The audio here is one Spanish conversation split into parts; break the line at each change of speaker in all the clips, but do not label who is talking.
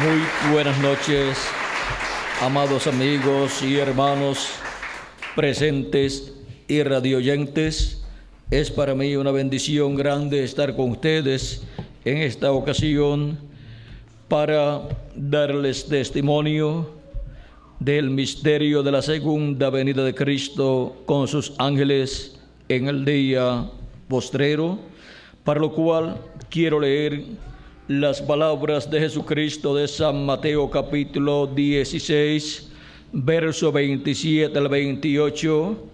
Muy buenas noches, amados amigos y hermanos presentes y radioyentes. Es para mí una bendición grande estar con ustedes en esta ocasión para darles testimonio del misterio de la segunda venida de Cristo con sus ángeles en el día postrero, para lo cual quiero leer las palabras de Jesucristo de San Mateo capítulo 16, verso 27 al 28,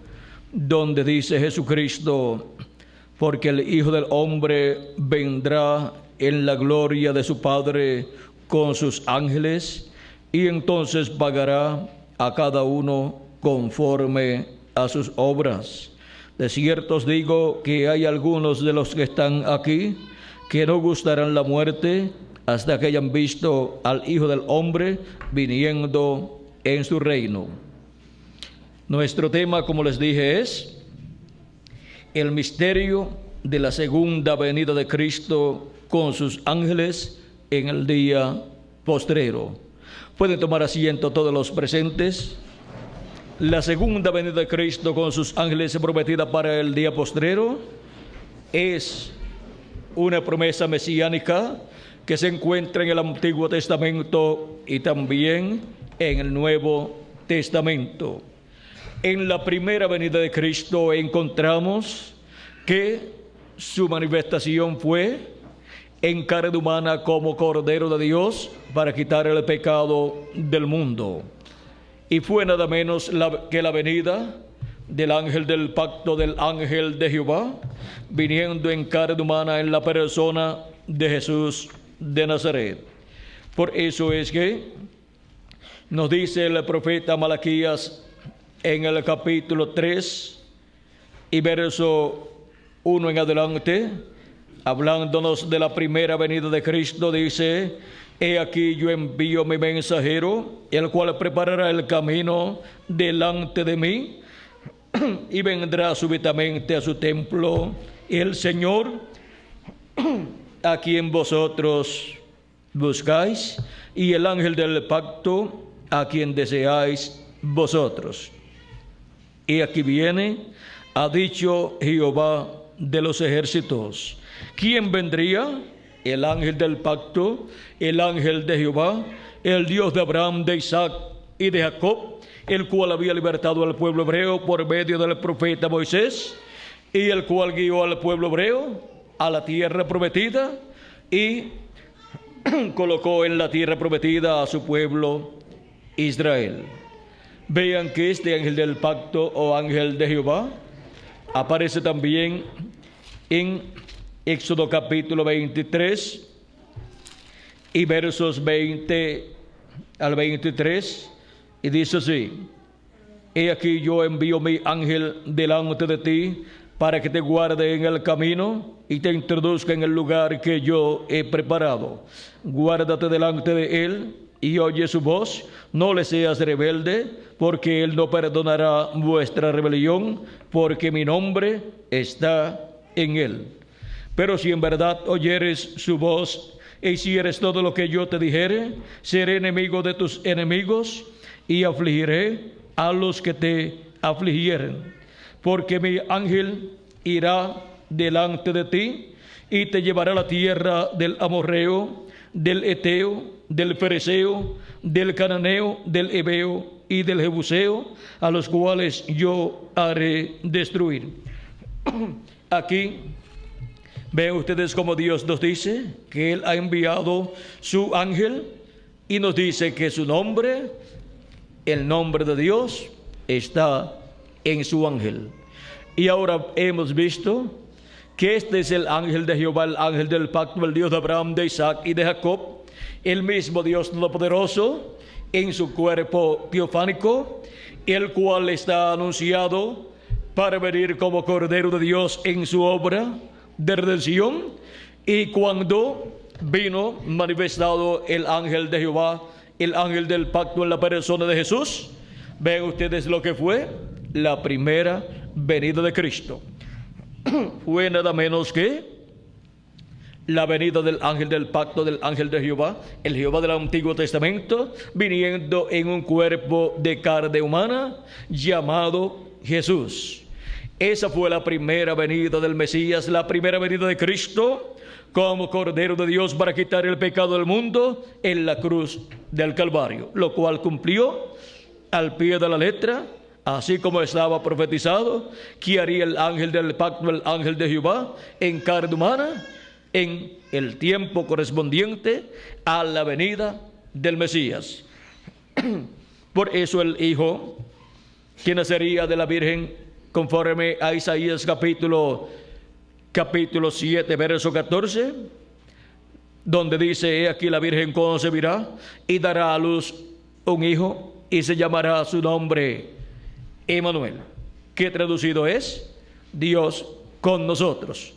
donde dice Jesucristo: porque el Hijo del Hombre vendrá en la gloria de su Padre con sus ángeles, y entonces pagará a cada uno conforme a sus obras. De cierto os digo que hay algunos de los que están aquí que no gustarán la muerte hasta que hayan visto al Hijo del Hombre viniendo en su reino. Nuestro tema, como les dije, es el misterio de la segunda venida de Cristo con sus ángeles en el día postrero. Pueden tomar asiento todos los presentes. La segunda venida de Cristo con sus ángeles prometida para el día postrero es una promesa mesiánica que se encuentra en el Antiguo Testamento y también en el Nuevo Testamento. En la primera venida de Cristo encontramos que su manifestación fue en carne humana como Cordero de Dios para quitar el pecado del mundo. Y fue nada menos que la venida del ángel del pacto, del ángel de Jehová, viniendo en carne humana en la persona de Jesús de Nazaret. Por eso es que nos dice el profeta Malaquías en el capítulo 3 y verso 1 en adelante, hablándonos de la primera venida de Cristo, dice: he aquí yo envío mi mensajero, el cual preparará el camino delante de mí, y vendrá súbitamente a su templo el Señor, a quien vosotros buscáis, y el ángel del pacto, a quien deseáis vosotros. Y aquí viene, ha dicho Jehová de los ejércitos. ¿Quién vendría? El ángel del pacto, el ángel de Jehová, el Dios de Abraham, de Isaac y de Jacob, el cual había libertado al pueblo hebreo por medio del profeta Moisés, y el cual guió al pueblo hebreo a la tierra prometida y colocó en la tierra prometida a su pueblo Israel. Vean que este ángel del pacto o ángel de Jehová aparece también en Éxodo capítulo 23 y versos 20 al 23, y dice así: he aquí yo envío mi ángel delante de ti para que te guarde en el camino y te introduzca en el lugar que yo he preparado. Guárdate delante de él y oye su voz, no le seas rebelde, porque él no perdonará vuestra rebelión, porque mi nombre está en él. Pero si en verdad oyeres su voz e hicieres todo lo que yo te dijere, seré enemigo de tus enemigos y afligiré a los que te afligieren. Porque mi ángel irá delante de ti y te llevará a la tierra del amorreo, del eteo, del fereceo, del cananeo, del heveo y del jebuseo, a los cuales yo haré destruir. Aquí ven ustedes como Dios nos dice que Él ha enviado su ángel y nos dice que su nombre, el nombre de Dios, está en su ángel. Y ahora hemos visto que este es el ángel de Jehová, el ángel del pacto, el Dios de Abraham, de Isaac y de Jacob, el mismo Dios Todopoderoso en su cuerpo teofánico, el cual está anunciado para venir como Cordero de Dios en su obra de redención. Y cuando vino manifestado el ángel de Jehová, el ángel del pacto en la persona de Jesús, ven ustedes lo que fue la primera venida de Cristo. Fue nada menos que la venida del ángel del pacto, del ángel de Jehová, el Jehová del Antiguo Testamento, viniendo en un cuerpo de carne humana llamado Jesús. Esa fue la primera venida del Mesías, la primera venida de Cristo como Cordero de Dios para quitar el pecado del mundo en la cruz del Calvario, lo cual cumplió al pie de la letra, así como estaba profetizado, que haría el ángel del pacto, el ángel de Jehová, en carne humana, en el tiempo correspondiente a la venida del Mesías. Por eso el Hijo, que nacería de la Virgen, conforme a Isaías capítulo 7, verso 14, donde dice: he aquí la Virgen concebirá y dará a luz un hijo, y se llamará su nombre Emmanuel, que traducido es Dios con nosotros.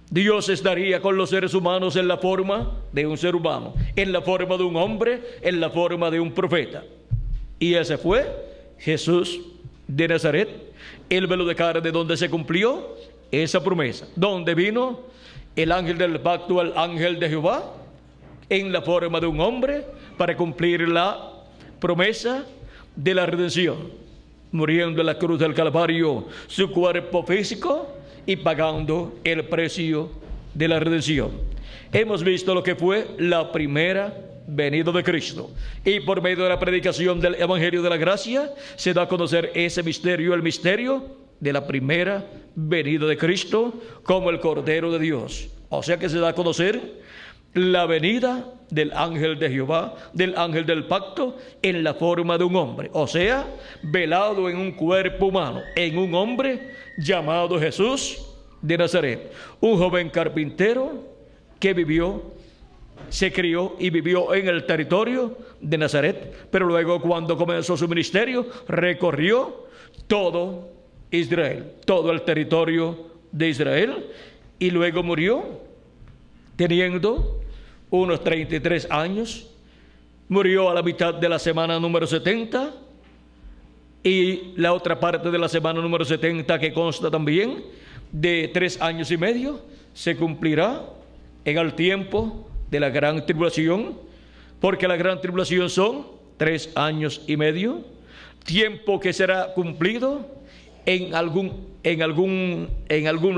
Dios estaría con los seres humanos en la forma de un ser humano, en la forma de un hombre, en la forma de un profeta. Y ese fue Jesús de Nazaret, el velo de carne, donde se cumplió esa promesa, donde vino el ángel del pacto, el ángel de Jehová, en la forma de un hombre, para cumplir la promesa de la redención, muriendo en la cruz del Calvario su cuerpo físico y pagando el precio de la redención. Hemos visto lo que fue la primera venida de Cristo, y por medio de la predicación del Evangelio de la Gracia se da a conocer ese misterio, el misterio de la primera venida de Cristo como el Cordero de Dios. O sea que se da a conocer la venida del ángel de Jehová, del ángel del pacto, en la forma de un hombre, o sea, velado en un cuerpo humano, en un hombre llamado Jesús de Nazaret, un joven carpintero que vivió, se crió y vivió en el territorio de Nazaret, pero luego, cuando comenzó su ministerio, recorrió todo Israel, todo el territorio de Israel, y luego murió teniendo unos 33 años, murió a la mitad de la semana número 70, y la otra parte de la semana número 70, que consta también de 3 años y medio, se cumplirá en el tiempo de la gran tribulación, porque la gran tribulación son 3 años y medio, tiempo que será cumplido en algún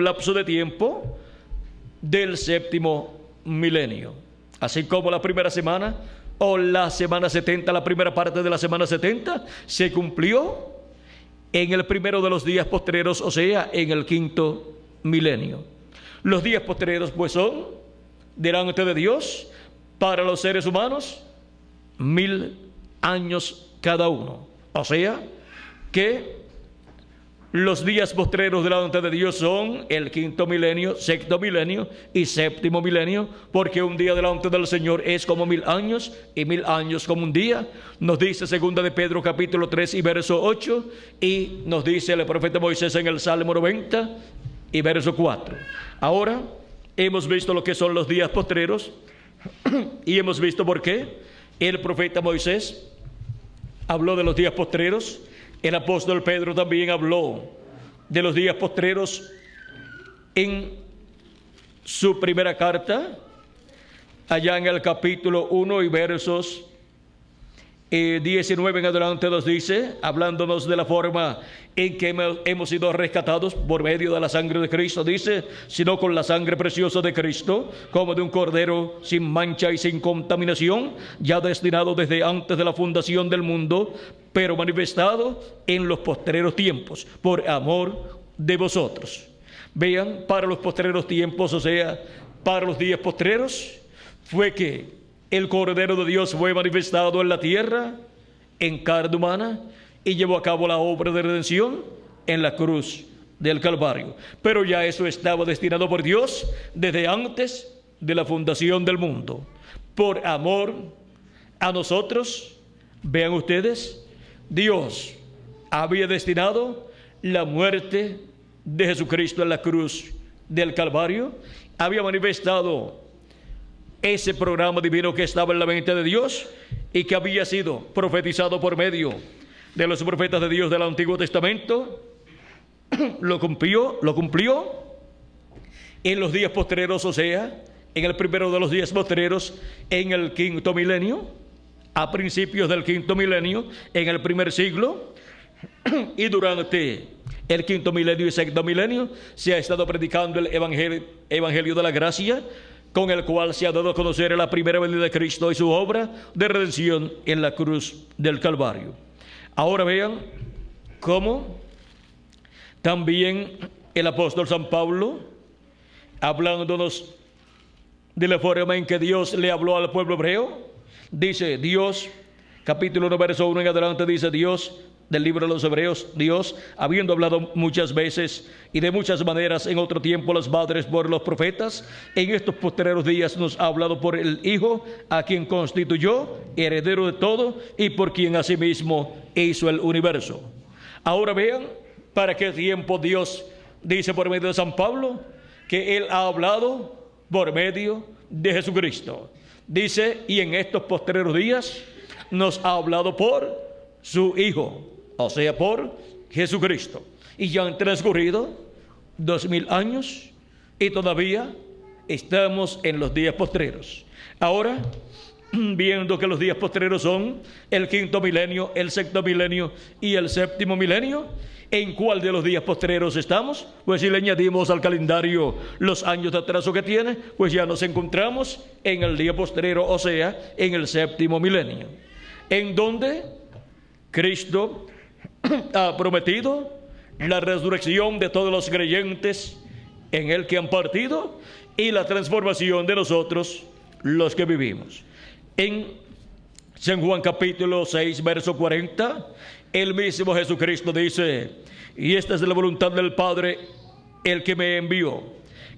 lapso de tiempo del séptimo milenio. Así como la primera semana, o la semana 70, la primera parte de la semana 70, se cumplió en el primero de los días postreros, o sea, en el quinto milenio. Los días postreros, pues, son delante de Dios, para los seres humanos, 1000 años cada uno. O sea, que los días postreros delante de Dios son el quinto milenio, sexto milenio y séptimo milenio, porque un día delante del Señor es como 1000 años, y 1000 años como un día. Nos dice segunda de Pedro capítulo 3 y verso 8, y nos dice el profeta Moisés en el Salmo 90 y verso 4. Ahora hemos visto lo que son los días postreros, y hemos visto por qué el profeta Moisés habló de los días postreros. El apóstol Pedro también habló de los días postreros en su primera carta, allá en el capítulo 1 y versos 19 en adelante, nos dice, hablándonos de la forma en que hemos sido rescatados por medio de la sangre de Cristo, dice: sino con la sangre preciosa de Cristo, como de un cordero sin mancha y sin contaminación, ya destinado desde antes de la fundación del mundo, pero manifestado en los postreros tiempos, por amor de vosotros. Vean, para los postreros tiempos, o sea, para los días postreros, fue que el Cordero de Dios fue manifestado en la tierra, en carne humana, y llevó a cabo la obra de redención en la cruz del Calvario. Pero ya eso estaba destinado por Dios desde antes de la fundación del mundo. Por amor a nosotros, vean ustedes, Dios había destinado la muerte de Jesucristo en la cruz del Calvario, había manifestado ese programa divino que estaba en la mente de Dios y que había sido profetizado por medio de los profetas de Dios del Antiguo Testamento. Lo cumplió en los días postreros, o sea, en el primero de los días postreros, en el quinto milenio, a principios del quinto milenio, en el primer siglo, y durante el quinto milenio y sexto milenio se ha estado predicando el evangelio de la gracia, con el cual se ha dado a conocer la primera venida de Cristo y su obra de redención en la cruz del Calvario. Ahora vean cómo también el apóstol San Pablo, hablándonos de la forma en que Dios le habló al pueblo hebreo, dice Dios, capítulo 1, verso 1 en adelante, dice Dios, del libro de los Hebreos, Dios, habiendo hablado muchas veces y de muchas maneras en otro tiempo los padres por los profetas, en estos postreros días nos ha hablado por el Hijo, a quien constituyó heredero de todo y por quien asimismo hizo el universo. Ahora vean para qué tiempo Dios dice por medio de San Pablo que Él ha hablado por medio de Jesucristo. Dice, y en estos postreros días nos ha hablado por su Hijo, o sea, por Jesucristo. Y ya han transcurrido 2000 años y todavía estamos en los días postreros. Ahora, viendo que los días postreros son el quinto milenio, el sexto milenio y el séptimo milenio, ¿en cuál de los días postreros estamos? Pues si le añadimos al calendario los años de atraso que tiene, pues ya nos encontramos en el día postrero, o sea, en el séptimo milenio, en donde Cristo ha prometido la resurrección de todos los creyentes en Él que han partido y la transformación de nosotros, los que vivimos. En San Juan capítulo 6, verso 40, el mismo Jesucristo dice, y esta es la voluntad del Padre, el que me envió,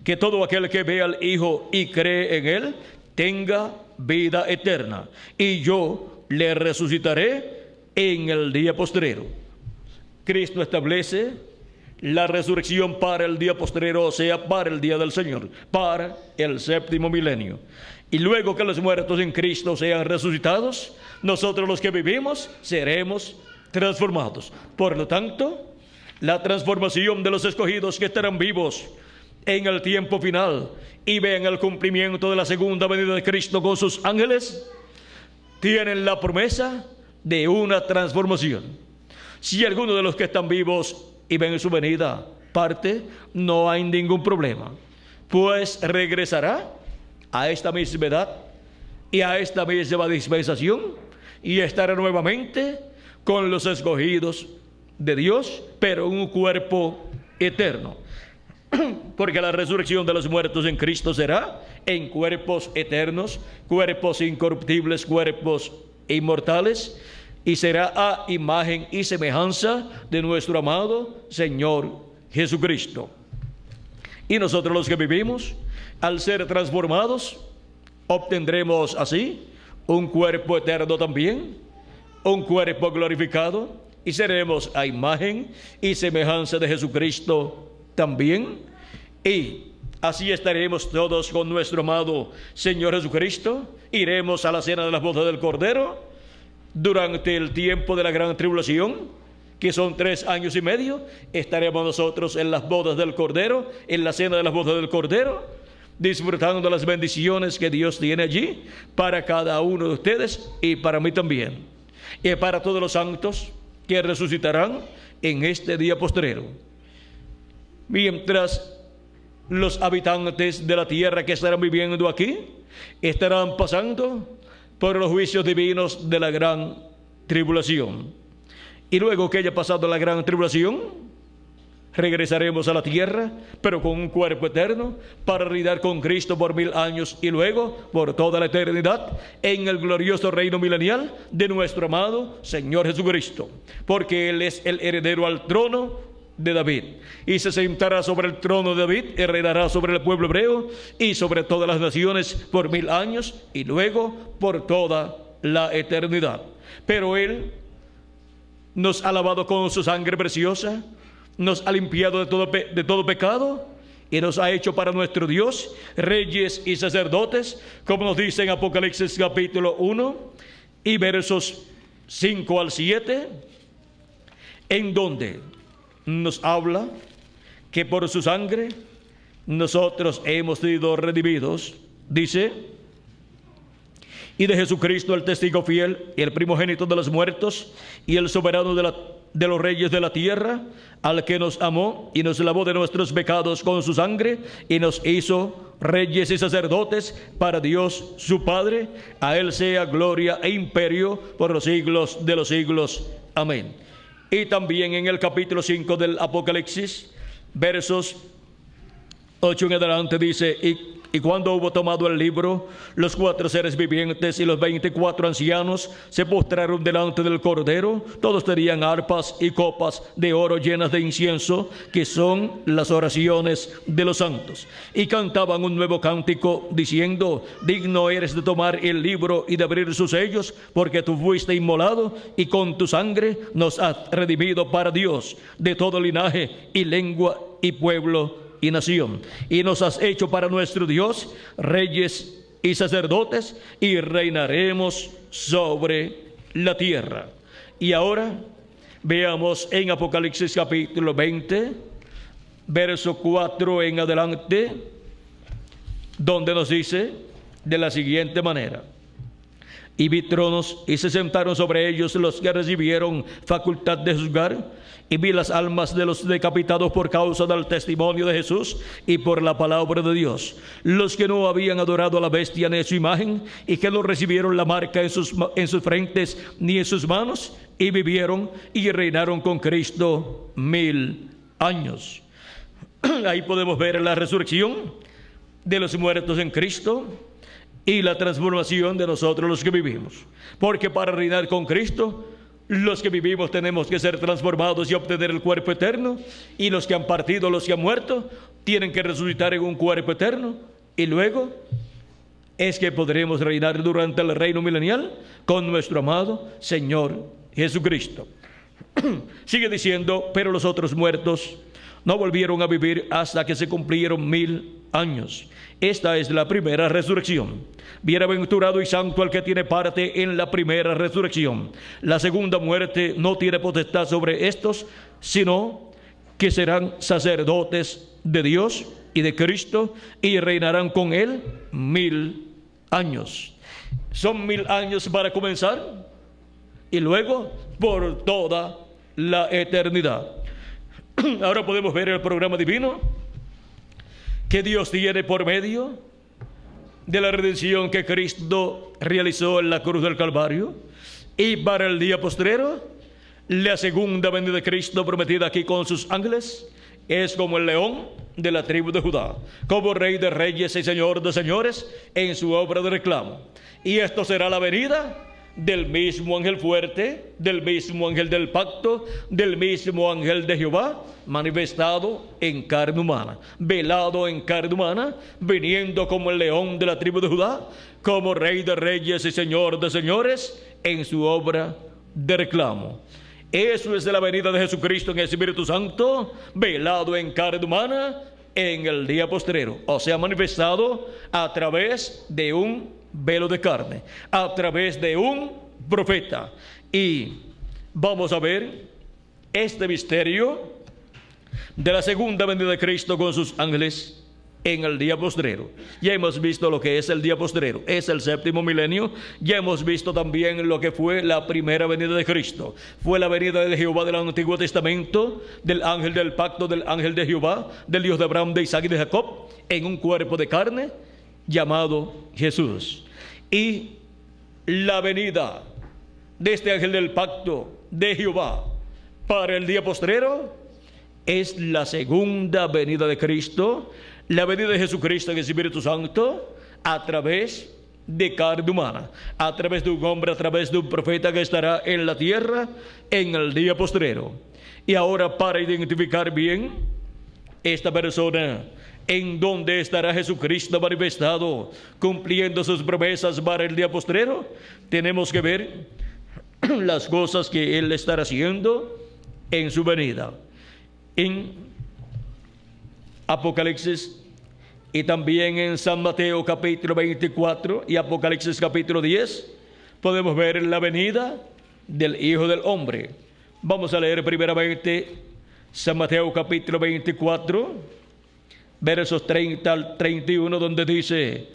que todo aquel que ve al Hijo y cree en Él, tenga vida eterna, y yo le resucitaré en el día postrero. Cristo establece la resurrección para el día postrero, o sea, para el día del Señor, para el séptimo milenio. Y luego que los muertos en Cristo sean resucitados, nosotros los que vivimos seremos transformados. Por lo tanto, la transformación de los escogidos que estarán vivos en el tiempo final y vean el cumplimiento de la segunda venida de Cristo con sus ángeles, tienen la promesa de una transformación. Si alguno de los que están vivos y ven su venida parte, no hay ningún problema, pues regresará a esta misma edad y a esta misma dispensación y estará nuevamente con los escogidos de Dios, pero en un cuerpo eterno, porque la resurrección de los muertos en Cristo será en cuerpos eternos, cuerpos incorruptibles, cuerpos inmortales, y será a imagen y semejanza de nuestro amado Señor Jesucristo. Y nosotros los que vivimos, al ser transformados, obtendremos así un cuerpo eterno también, un cuerpo glorificado, y seremos a imagen y semejanza de Jesucristo también, y así estaremos todos con nuestro amado Señor Jesucristo. Iremos a la cena de las bodas del Cordero durante el tiempo de la gran tribulación, que son 3 años y medio. Estaremos nosotros en las bodas del Cordero, en la cena de las bodas del Cordero, disfrutando las bendiciones que Dios tiene allí para cada uno de ustedes y para mí también, y para todos los santos que resucitarán en este día postrero. Mientras los habitantes de la tierra que estarán viviendo aquí estarán pasando por los juicios divinos de la gran tribulación. Y luego que haya pasado la gran tribulación, regresaremos a la tierra, pero con un cuerpo eterno, para reinar con Cristo por 1000 años y luego por toda la eternidad en el glorioso reino milenial de nuestro amado Señor Jesucristo, porque Él es el heredero al trono de David, y se sentará sobre el trono de David y reinará sobre el pueblo hebreo y sobre todas las naciones por 1000 años y luego por toda la eternidad. Pero Él nos ha lavado con su sangre preciosa, nos ha limpiado de todo pecado y nos ha hecho para nuestro Dios reyes y sacerdotes, como nos dice en Apocalipsis capítulo 1 y versos 5 al 7, en donde nos habla que por su sangre nosotros hemos sido redimidos Dice: y de Jesucristo, el testigo fiel, el primogénito de los muertos, y el soberano de los reyes de la tierra, al que nos amó y nos lavó de nuestros pecados con su sangre, y nos hizo reyes y sacerdotes para Dios su Padre. A él sea gloria e imperio por los siglos de los siglos. Amén. Y también en el capítulo 5 del Apocalipsis, versos 8 en adelante, dice: y cuando hubo tomado el libro, los 4 seres vivientes y los 24 ancianos se postraron delante del Cordero. Todos tenían arpas y copas de oro llenas de incienso, que son las oraciones de los santos. Y cantaban un nuevo cántico, diciendo: digno eres de tomar el libro y de abrir sus sellos, porque tú fuiste inmolado, y con tu sangre nos has redimido para Dios de todo linaje y lengua y pueblo y nación, y nos has hecho para nuestro Dios reyes y sacerdotes, y reinaremos sobre la tierra. Y ahora veamos en Apocalipsis capítulo 20, verso 4 en adelante, donde nos dice de la siguiente manera: y vi tronos, y se sentaron sobre ellos los que recibieron facultad de juzgar. Y vi las almas de los decapitados por causa del testimonio de Jesús y por la palabra de Dios, los que no habían adorado a la bestia ni a su imagen, y que no recibieron la marca en sus frentes ni en sus manos, y vivieron y reinaron con Cristo 1000 años. Ahí podemos ver la resurrección de los muertos en Cristo y la transformación de nosotros los que vivimos. Porque para reinar con Cristo, los que vivimos tenemos que ser transformados y obtener el cuerpo eterno, y los que han partido, los que han muerto, tienen que resucitar en un cuerpo eterno, y luego es que podremos reinar durante el reino milenial con nuestro amado Señor Jesucristo. Sigue diciendo: pero los otros muertos no volvieron a vivir hasta que se cumplieron 1000 años. Esta es la primera resurrección. Bienaventurado y santo el que tiene parte en la primera resurrección. La segunda muerte no tiene potestad sobre estos, sino que serán sacerdotes de Dios y de Cristo, y reinarán con él 1000 años. Son 1000 años para comenzar, y luego por toda la eternidad. Ahora podemos ver el programa divino que Dios tiene por medio de la redención que Cristo realizó en la cruz del Calvario, y para el día postrero, la segunda venida de Cristo prometida aquí con sus ángeles, es como el león de la tribu de Judá, como rey de reyes y señor de señores en su obra de reclamo. Y esto será la venida del mismo ángel fuerte, del mismo ángel del pacto, del mismo ángel de Jehová, manifestado en carne humana, velado en carne humana, viniendo como el león de la tribu de Judá, como rey de reyes y señor de señores en su obra de reclamo. Eso es de la venida de Jesucristo en el Espíritu Santo, velado en carne humana en el día postrero, o sea, manifestado a través de un velo de carne, a través de un profeta. Y vamos a ver este misterio de la segunda venida de Cristo con sus ángeles en el día postrero. Ya hemos visto lo que es el día postrero, es el séptimo milenio. Ya hemos visto también lo que fue la primera venida de Cristo. Fue la venida de Jehová del Antiguo Testamento, del ángel del pacto, del ángel de Jehová, del Dios de Abraham, de Isaac y de Jacob, en un cuerpo de carne llamado Jesús. Y la venida de este ángel del pacto de Jehová para el día postrero es la segunda venida de Cristo, la venida de Jesucristo en el Espíritu Santo a través de carne humana, a través de un hombre, a través de un profeta que estará en la tierra en el día postrero. Y ahora, para identificar bien esta persona, en donde estará Jesucristo manifestado, cumpliendo sus promesas para el día postrero, tenemos que ver las cosas que Él estará haciendo en su venida. En Apocalipsis y también en San Mateo capítulo 24 y Apocalipsis capítulo 10, podemos ver la venida del Hijo del Hombre. Vamos a leer primeramente San Mateo capítulo 24, versos 30 al 31, donde dice: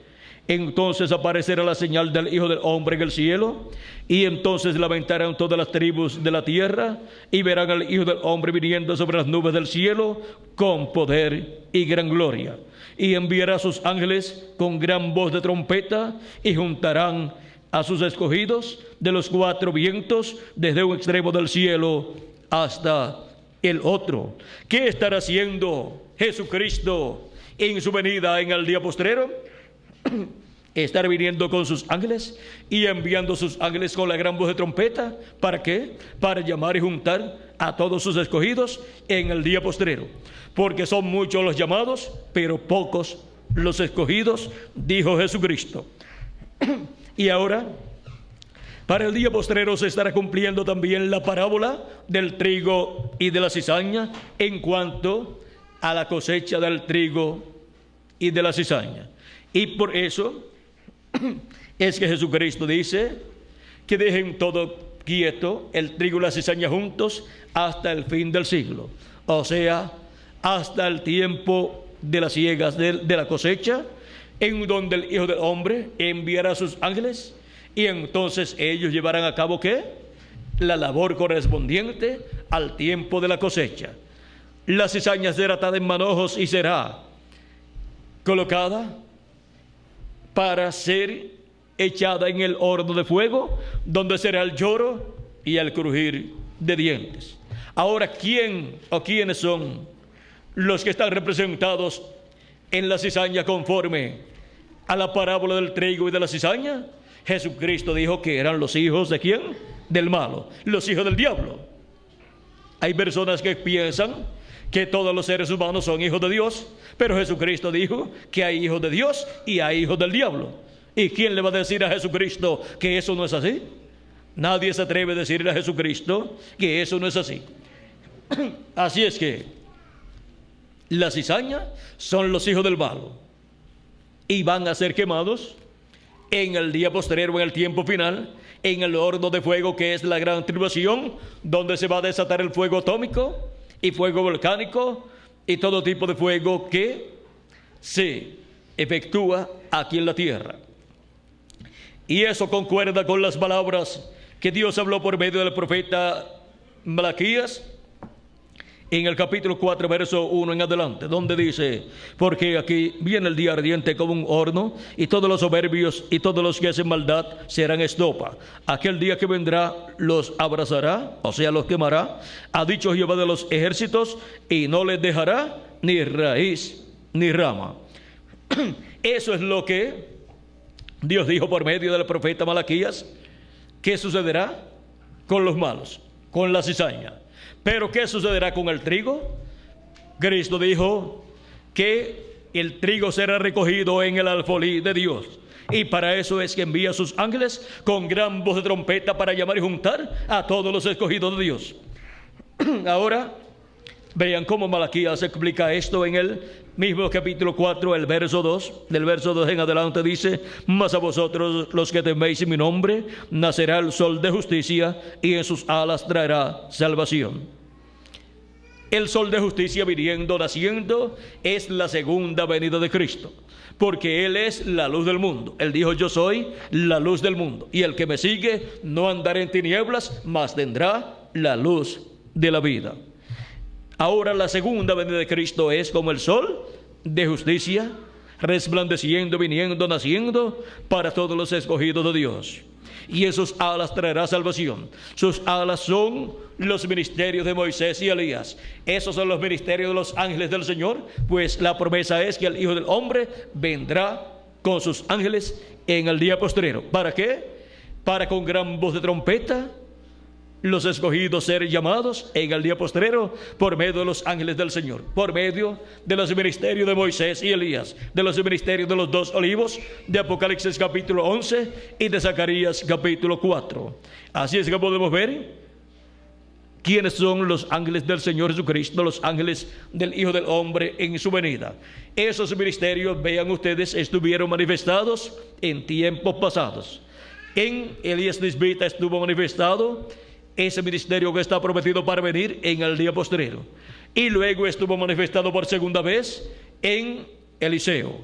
Entonces aparecerá la señal del Hijo del Hombre en el cielo, y entonces lamentarán todas las tribus de la tierra, y verán al Hijo del Hombre viniendo sobre las nubes del cielo, con poder y gran gloria. Y enviará a sus ángeles con gran voz de trompeta, y juntarán a sus escogidos de los cuatro vientos, desde un extremo del cielo hasta el otro. ¿Qué estará haciendo Jesucristo en su venida en el día postrero? Estar viniendo con sus ángeles y enviando sus ángeles con la gran voz de trompeta. ¿Para qué? Para llamar y juntar a todos sus escogidos en el día postrero. Porque son muchos los llamados, pero pocos los escogidos, dijo Jesucristo. Y ahora, para el día postrero se estará cumpliendo también la parábola del trigo y de la cizaña en cuanto a la cosecha del trigo y de la cizaña. Y por eso es que Jesucristo dice que dejen todo quieto, el trigo y la cizaña juntos, hasta el fin del siglo. O sea, hasta el tiempo de las siegas de la cosecha, en donde el Hijo del Hombre enviará a sus ángeles, y entonces ellos llevarán a cabo ¿qué? La labor correspondiente al tiempo de la cosecha. La cizaña será atada en manojos y será colocada para ser echada en el horno de fuego, donde será el lloro y el crujir de dientes. Ahora, ¿quién o quiénes son los que están representados en la cizaña conforme a la parábola del trigo y de la cizaña? Jesucristo dijo que eran los hijos ¿de quién? Del malo, los hijos del diablo. Hay personas que piensan que todos los seres humanos son hijos de Dios, pero Jesucristo dijo que hay hijos de Dios y hay hijos del diablo. ¿Y quién le va a decir a Jesucristo que eso no es así? Nadie se atreve a decirle a Jesucristo que eso no es así. Así es que la cizaña son los hijos del malo y van a ser quemados en el día postrero, en el tiempo final, en el horno de fuego que es la gran tribulación, donde se va a desatar el fuego atómico y fuego volcánico y todo tipo de fuego que se efectúa aquí en la tierra. Y eso concuerda con las palabras que Dios habló por medio del profeta Malaquías en el capítulo 4, verso 1 en adelante, donde dice: porque aquí viene el día ardiente como un horno, y todos los soberbios y todos los que hacen maldad serán estopa. Aquel día que vendrá los abrazará, o sea, los quemará, ha dicho Jehová de los ejércitos, y no les dejará ni raíz ni rama. Eso es lo que Dios dijo por medio del profeta Malaquías. ¿Qué sucederá con los malos? Con la cizaña. Pero ¿qué sucederá con el trigo? Cristo dijo que el trigo será recogido en el alfolí de Dios. Y para eso es que envía a sus ángeles con gran voz de trompeta para llamar y juntar a todos los escogidos de Dios. Ahora, vean cómo Malaquías explica esto en el mismo capítulo 4, el verso 2. Del verso 2 en adelante dice: mas a vosotros los que teméis en mi nombre, nacerá el sol de justicia, y en sus alas traerá salvación. El sol de justicia viniendo, naciendo, es la segunda venida de Cristo, porque Él es la luz del mundo. Él dijo: yo soy la luz del mundo, y el que me sigue no andará en tinieblas, mas tendrá la luz de la vida. Ahora la segunda venida de Cristo es como el sol de justicia, resplandeciendo, viniendo, naciendo para todos los escogidos de Dios. Y en sus alas traerá salvación. Sus alas son los ministerios de Moisés y Elías. Esos son los ministerios de los ángeles del Señor, pues la promesa es que el Hijo del Hombre vendrá con sus ángeles en el día postrero. ¿Para qué? Para con gran voz de trompeta los escogidos ser llamados en el día postrero por medio de los ángeles del Señor, por medio de los ministerios de Moisés y Elías, de los ministerios de los dos olivos, de Apocalipsis capítulo 11 y de Zacarías capítulo 4. Así es que podemos ver quiénes son los ángeles del Señor Jesucristo, los ángeles del Hijo del Hombre en su venida. Esos ministerios, vean ustedes, estuvieron manifestados en tiempos pasados. En Elías Tisbita estuvo manifestado ese ministerio que está prometido para venir en el día postrero, y luego estuvo manifestado por segunda vez en Eliseo.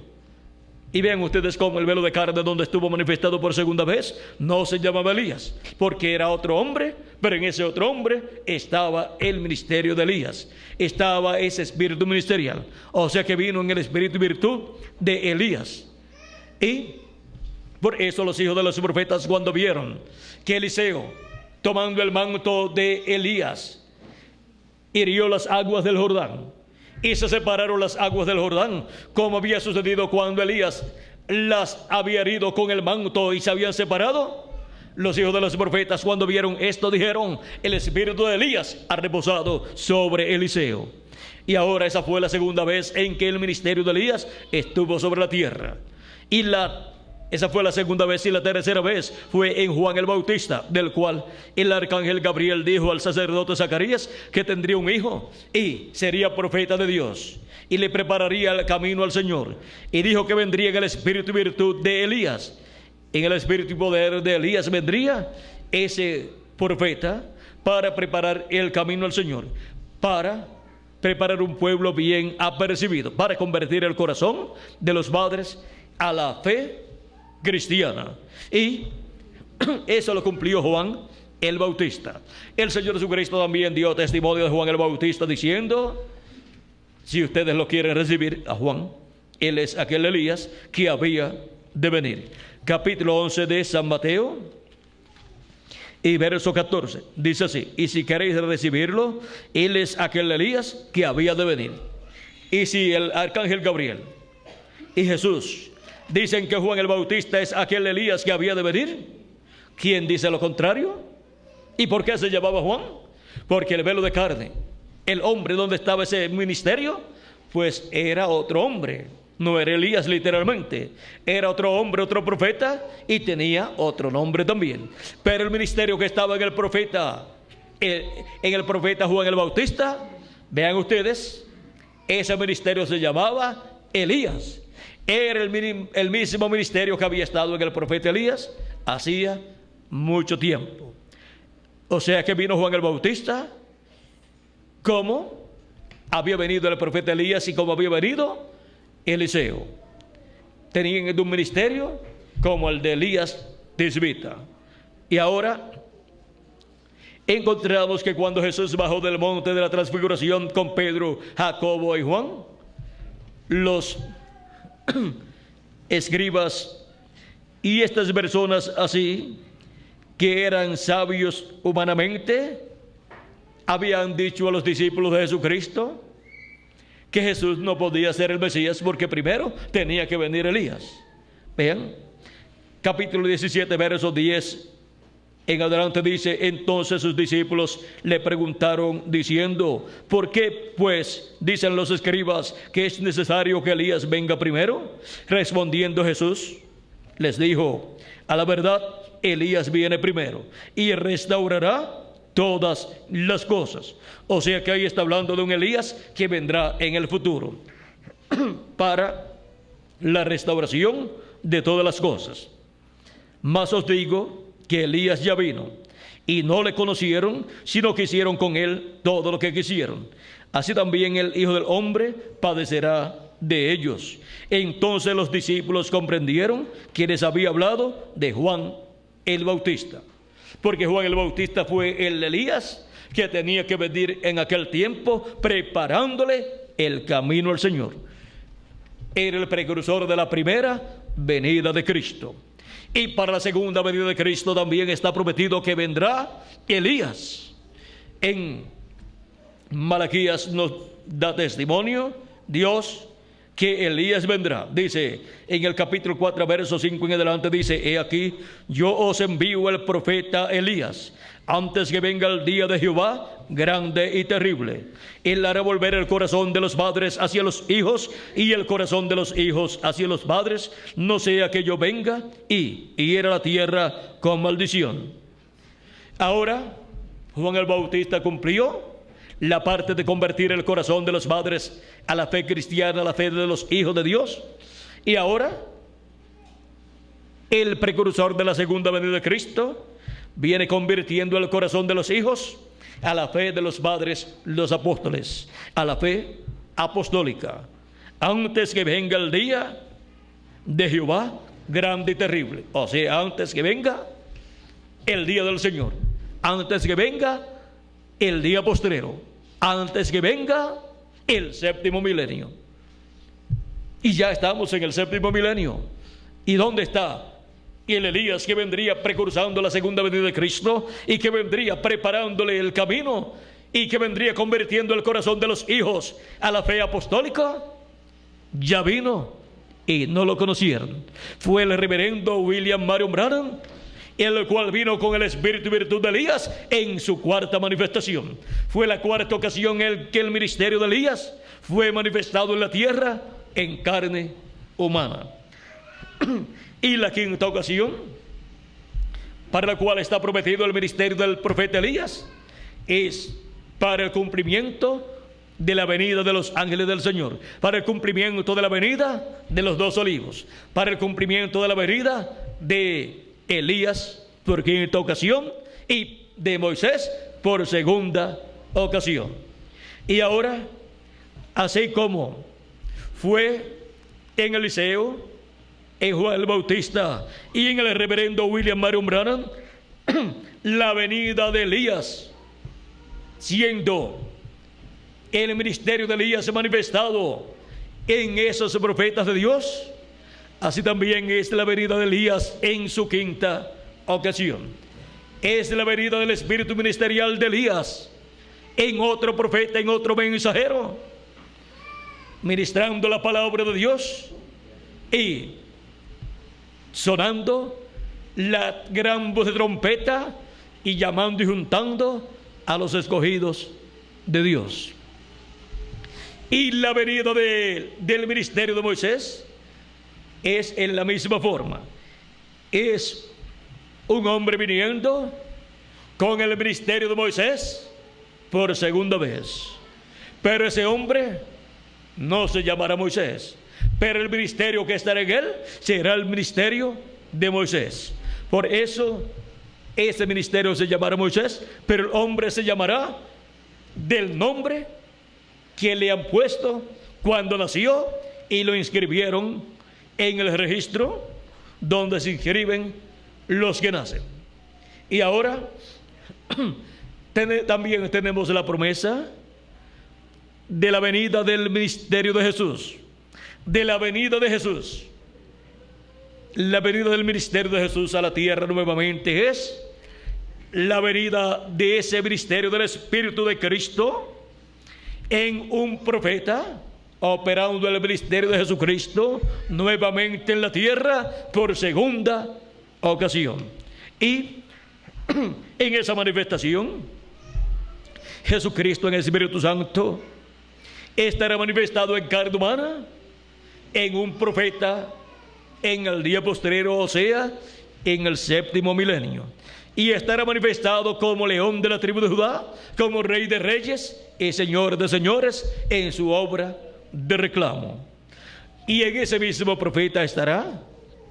Y vean ustedes cómo el velo de carne donde estuvo manifestado por segunda vez no se llamaba Elías, porque era otro hombre, pero en ese otro hombre estaba el ministerio de Elías, estaba ese espíritu ministerial, o sea que vino en el espíritu y virtud de Elías. Y por eso los hijos de los profetas, cuando vieron que Eliseo, tomando el manto de Elías, hirió las aguas del Jordán, y se separaron las aguas del Jordán, como había sucedido cuando Elías las había herido con el manto y se habían separado. Los hijos de los profetas, cuando vieron esto, dijeron: el espíritu de Elías ha reposado sobre Eliseo. Y ahora esa fue la segunda vez en que el ministerio de Elías estuvo sobre la tierra. Esa fue la segunda vez, y la tercera vez fue en Juan el Bautista, del cual el arcángel Gabriel dijo al sacerdote Zacarías que tendría un hijo y sería profeta de Dios y le prepararía el camino al Señor. Y dijo que vendría en el espíritu y virtud de Elías. En el espíritu y poder de Elías vendría ese profeta para preparar el camino al Señor, para preparar un pueblo bien apercibido, para convertir el corazón de los padres a la fe cristiana. Y eso lo cumplió Juan el Bautista. El Señor Jesucristo también dio testimonio de Juan el Bautista diciendo: si ustedes lo quieren recibir a Juan, él es aquel Elías que había de venir. Capítulo 11 de San Mateo y verso 14 dice así: y si queréis recibirlo, él es aquel Elías que había de venir. Y si el arcángel Gabriel y Jesús dicen que Juan el Bautista es aquel Elías que había de venir, ¿quién dice lo contrario? ¿Y por qué se llamaba Juan? Porque el velo de carne, el hombre donde estaba ese ministerio, pues era otro hombre. No era Elías literalmente, era otro hombre, otro profeta, y tenía otro nombre también. Pero el ministerio que estaba en el profeta Juan el Bautista, vean ustedes, ese ministerio se llamaba Elías. Era el mismo ministerio que había estado en el profeta Elías hacía mucho tiempo. O sea que vino Juan el Bautista como había venido el profeta Elías y como había venido Eliseo. Tenían un ministerio como el de Elías tisbita. Y ahora encontramos que cuando Jesús bajó del monte de la transfiguración con Pedro, Jacobo y Juan, los escribas y estas personas así, que eran sabios humanamente, habían dicho a los discípulos de Jesucristo que Jesús no podía ser el Mesías porque primero tenía que venir Elías. Vean, capítulo 17, verso 10 en adelante dice: entonces sus discípulos le preguntaron diciendo: ¿por qué pues dicen los escribas que es necesario que Elías venga primero? Respondiendo Jesús les dijo: a la verdad, Elías viene primero y restaurará todas las cosas. O sea que ahí está hablando de un Elías que vendrá en el futuro para la restauración de todas las cosas. Mas os digo que Elías ya vino y no le conocieron, sino que hicieron con él todo lo que quisieron. Así también el Hijo del Hombre padecerá de ellos. Entonces los discípulos comprendieron que les había hablado de Juan el Bautista, porque Juan el Bautista fue el Elías que tenía que venir en aquel tiempo preparándole el camino al Señor. Era el precursor de la primera venida de Cristo. Y para la segunda venida de Cristo también está prometido que vendrá Elías. En Malaquías nos da testimonio Dios que Elías vendrá. Dice en el capítulo 4, verso 5 en adelante, dice: he aquí, yo os envío el profeta Elías, antes que venga el día de Jehová grande y terrible. Él hará volver el corazón de los padres hacia los hijos y el corazón de los hijos hacia los padres, no sea que yo venga y hiera la tierra con maldición. Ahora Juan el Bautista cumplió la parte de convertir el corazón de los padres a la fe cristiana, a la fe de los hijos de Dios. Y ahora el precursor de la segunda venida de Cristo viene convirtiendo el corazón de los hijos a la fe de los padres, los apóstoles, a la fe apostólica. Antes que venga el día de Jehová grande y terrible. O sea, antes que venga el día del Señor, antes que venga el día postrero, antes que venga el séptimo milenio. Y ya estamos en el séptimo milenio. ¿Y dónde está el Elías que vendría precursando la segunda venida de Cristo y que vendría preparándole el camino y que vendría convirtiendo el corazón de los hijos a la fe apostólica? Ya vino y no lo conocieron. Fue el reverendo William Marion Branham, el cual vino con el espíritu y virtud de Elías en su cuarta manifestación. Fue la cuarta ocasión en que el ministerio de Elías fue manifestado en la tierra en carne humana. Y la quinta ocasión para la cual está prometido el ministerio del profeta Elías es para el cumplimiento de la venida de los ángeles del Señor, para el cumplimiento de la venida de los 2 olivos, para el cumplimiento de la venida de Elías por quinta ocasión y de Moisés por segunda ocasión. Y ahora, así como fue en Eliseo, en Juan el Bautista y en el reverendo William Marion Branham, la venida de Elías, siendo el ministerio de Elías manifestado en esos profetas de Dios, así también es la venida de Elías en su quinta ocasión. Es la venida del espíritu ministerial de Elías en otro profeta, en otro mensajero, ministrando la palabra de Dios y sonando la gran voz de trompeta y llamando y juntando a los escogidos de Dios. Y la venida del ministerio de Moisés es en la misma forma. Es un hombre viniendo con el ministerio de Moisés por segunda vez. Pero ese hombre no se llamará Moisés, pero el ministerio que estará en él será el ministerio de Moisés. Por eso ese ministerio se llamará Moisés, pero el hombre se llamará del nombre que le han puesto cuando nació y lo inscribieron en el registro donde se inscriben los que nacen. Y ahora también tenemos la promesa de la venida del ministerio de Jesús, de la venida de Jesús. La venida del ministerio de Jesús a la tierra nuevamente es la venida de ese ministerio del Espíritu de Cristo en un profeta, operando el ministerio de Jesucristo nuevamente en la tierra por segunda ocasión. Y en esa manifestación, Jesucristo en el Espíritu Santo estará manifestado en carne humana, en un profeta, en el día postrero, o sea, en el séptimo milenio. Y estará manifestado como león de la tribu de Judá, como rey de reyes y señor de señores en su obra de reclamo. Y en ese mismo profeta estará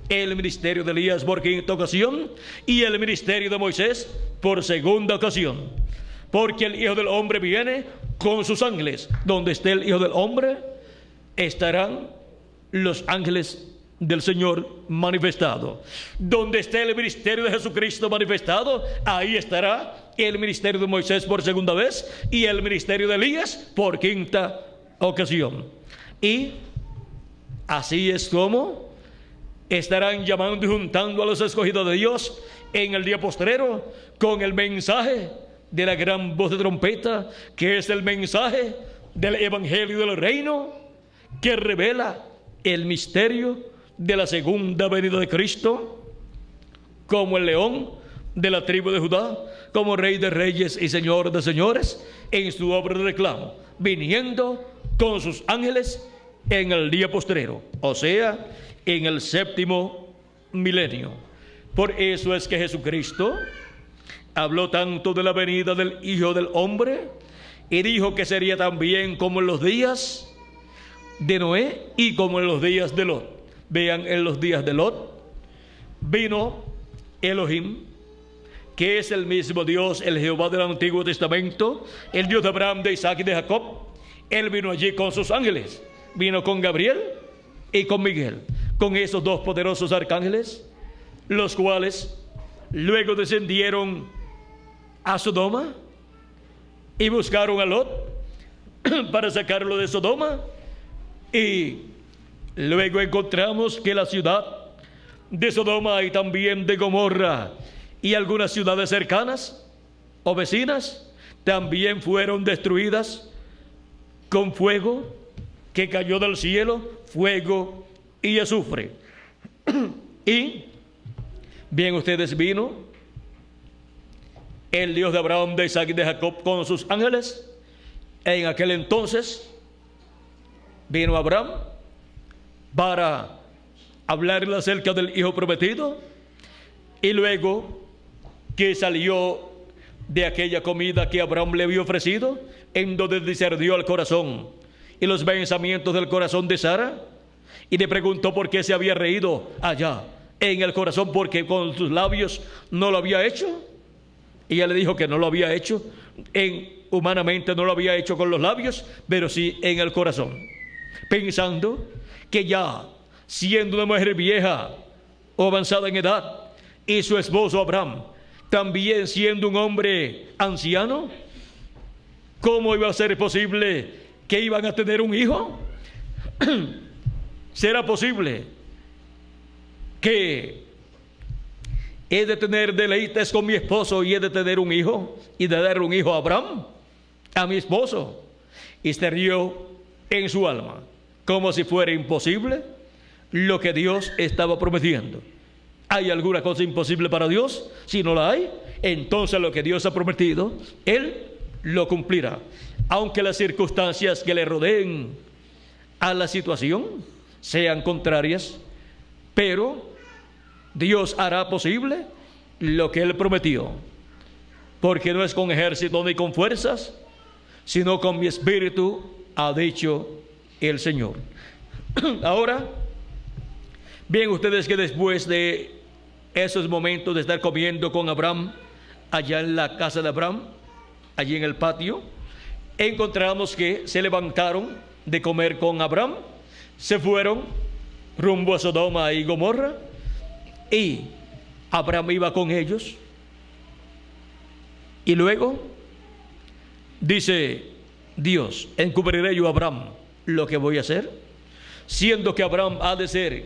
el ministerio de Elías por quinta ocasión y el ministerio de Moisés por segunda ocasión. Porque el Hijo del Hombre viene con sus ángeles. Donde esté el Hijo del Hombre, estarán los ángeles del Señor manifestado. Donde esté el ministerio de Jesucristo manifestado, ahí estará el ministerio de Moisés por segunda vez y el ministerio de Elías por quinta ocasión. Y así es como estarán llamando y juntando a los escogidos de Dios en el día postrero con el mensaje de la gran voz de trompeta, que es el mensaje del evangelio del reino, que revela el misterio de la segunda venida de Cristo, como el león de la tribu de Judá, como rey de reyes y señor de señores en su obra de reclamo, viniendo con sus ángeles en el día postrero, o sea, en el séptimo milenio. Por eso es que Jesucristo habló tanto de la venida del Hijo del Hombre y dijo que sería también como en los días de Noé y como en los días de Lot. Vean, en los días de Lot vino Elohim, que es el mismo Dios, el Jehová del Antiguo Testamento, el Dios de Abraham, de Isaac y de Jacob. Él vino allí con sus ángeles, vino con Gabriel y con Miguel. con esos dos poderosos arcángeles, los cuales luego descendieron a Sodoma y buscaron a Lot para sacarlo de Sodoma. Y luego encontramos que la ciudad de Sodoma y también de Gomorra y algunas ciudades cercanas o vecinas también fueron destruidas con fuego que cayó del cielo, fuego y azufre. Y bien ustedes, vino el Dios de Abraham, de Isaac y de Jacob con sus ángeles. En aquel entonces vino Abraham para hablarle acerca del hijo prometido, y luego que salió de aquella comida que Abraham le había ofrecido, en donde discernió el corazón y los pensamientos del corazón de Sara, y le preguntó por qué se había reído allá en el corazón, porque con sus labios no lo había hecho. Y ella le dijo que no lo había hecho, humanamente no lo había hecho con los labios, pero sí en el corazón, pensando que ya siendo una mujer vieja o avanzada en edad, y su esposo Abraham también siendo un hombre anciano, ¿cómo iba a ser posible que iban a tener un hijo? ¿Será posible que he de tener deleites con mi esposo y he de tener un hijo y de dar un hijo a Abraham, a mi esposo? Y se rió en su alma, como si fuera imposible lo que Dios estaba prometiendo. ¿Hay alguna cosa imposible para Dios? Si no la hay, entonces lo que Dios ha prometido, Él lo cumplirá. Aunque las circunstancias que le rodeen a la situación sean contrarias, pero Dios hará posible lo que Él prometió, porque no es con ejército ni con fuerzas, sino con mi espíritu, ha dicho el Señor. Ahora, bien ustedes que después de esos momentos de estar comiendo con Abraham, allá en la casa de Abraham, allí en el patio, encontramos que se levantaron de comer con Abraham, se fueron rumbo a Sodoma y Gomorra, y Abraham iba con ellos. Y luego dice Dios: encubriré yo a Abraham lo que voy a hacer, siendo que Abraham ha de ser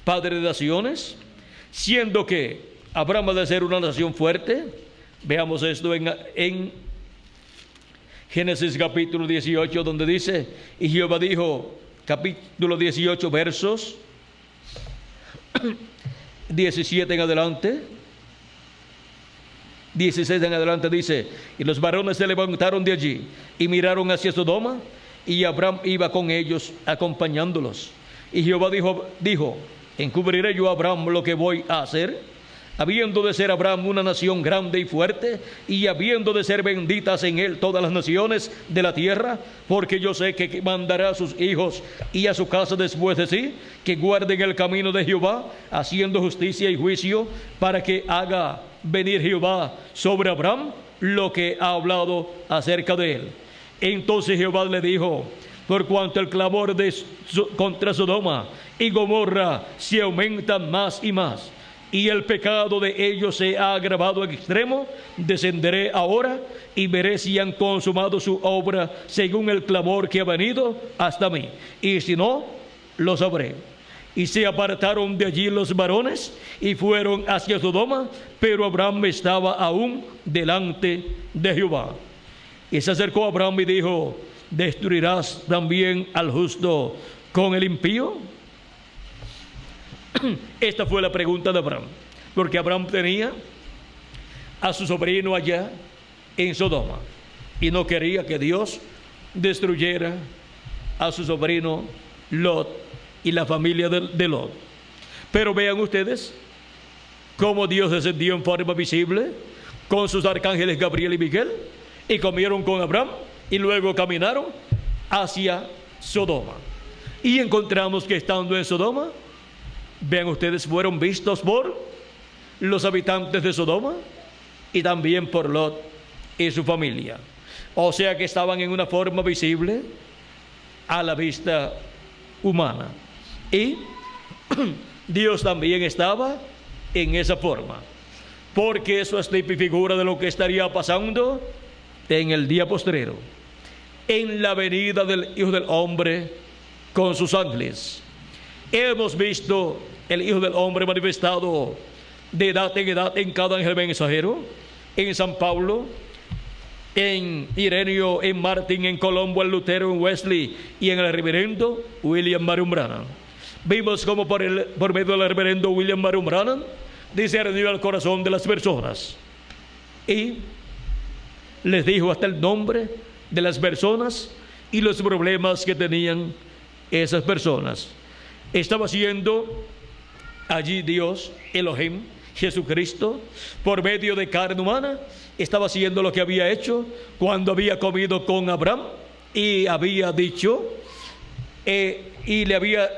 padre de naciones, siendo que Abraham ha de ser una nación fuerte. Veamos esto en Génesis capítulo 18, donde dice: y Jehová dijo, capítulo 18, versos 17 en adelante, 16 en adelante, dice: y los varones se levantaron de allí y miraron hacia Sodoma, y Abraham iba con ellos acompañándolos. Y Jehová dijo: encubriré yo a Abraham lo que voy a hacer, habiendo de ser Abraham una nación grande y fuerte, y habiendo de ser benditas en él todas las naciones de la tierra, porque yo sé que mandará a sus hijos y a su casa después de sí, que guarden el camino de Jehová, haciendo justicia y juicio, para que haga venir Jehová sobre Abraham lo que ha hablado acerca de él. Entonces Jehová le dijo: por cuanto el clamor contra Sodoma y Gomorra se aumenta más y más, y el pecado de ellos se ha agravado en extremo, descenderé ahora y veré si han consumado su obra según el clamor que ha venido hasta mí, y si no, lo sabré. Y se apartaron de allí los varones y fueron hacia Sodoma, pero Abraham estaba aún delante de Jehová. Y se acercó a Abraham y dijo: ¿destruirás también al justo con el impío? Esta fue la pregunta de Abraham, porque Abraham tenía a su sobrino allá en Sodoma y no quería que Dios destruyera a su sobrino Lot y la familia de Lot. Pero vean ustedes cómo Dios descendió en forma visible con sus arcángeles Gabriel y Miguel, y comieron con Abraham y luego caminaron hacia Sodoma. Y encontramos que estando en Sodoma, vean ustedes, fueron vistos por los habitantes de Sodoma y también por Lot y su familia. O sea que estaban en una forma visible a la vista humana. Y Dios también estaba en esa forma, porque eso es tipo y figura de lo que estaría pasando en el día postrero, en la venida del Hijo del Hombre con sus ángeles. Hemos visto el Hijo del Hombre manifestado de edad en edad en cada ángel mensajero, en San Pablo, en Ireneo, en Martín, en Colombo, en Lutero, en Wesley y en el reverendo William Marion Branham. Vimos como por medio del reverendo William Marion Branham discernió el corazón de las personas y les dijo hasta el nombre de las personas y los problemas que tenían esas personas. Estaba haciendo allí Dios, Elohim, Jesucristo, por medio de carne humana, estaba haciendo lo que había hecho cuando había comido con Abraham y había dicho y le había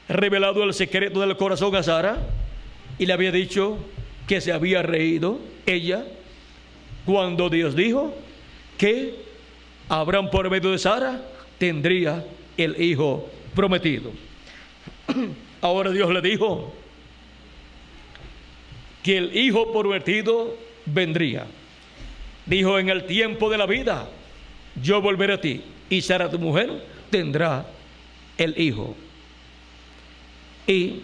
revelado el secreto del corazón a Sara y le había dicho que se había reído ella cuando Dios dijo que Abraham por medio de Sara tendría el hijo prometido. Ahora Dios le dijo que el hijo prometido vendría. Dijo: en el tiempo de la vida yo volveré a ti y Sara tu mujer tendrá el hijo. Y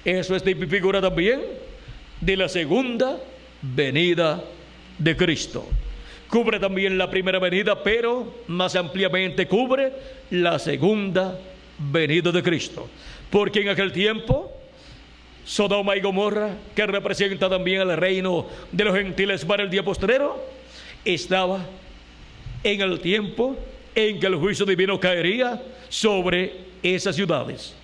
eso es tipo y figura también de la segunda venida de Cristo. Cubre también la primera venida, pero más ampliamente cubre la segunda venida de Cristo. Porque en aquel tiempo Sodoma y Gomorra, que representa también el reino de los gentiles para el día postrero, estaba en el tiempo en que el juicio divino caería sobre esas ciudades.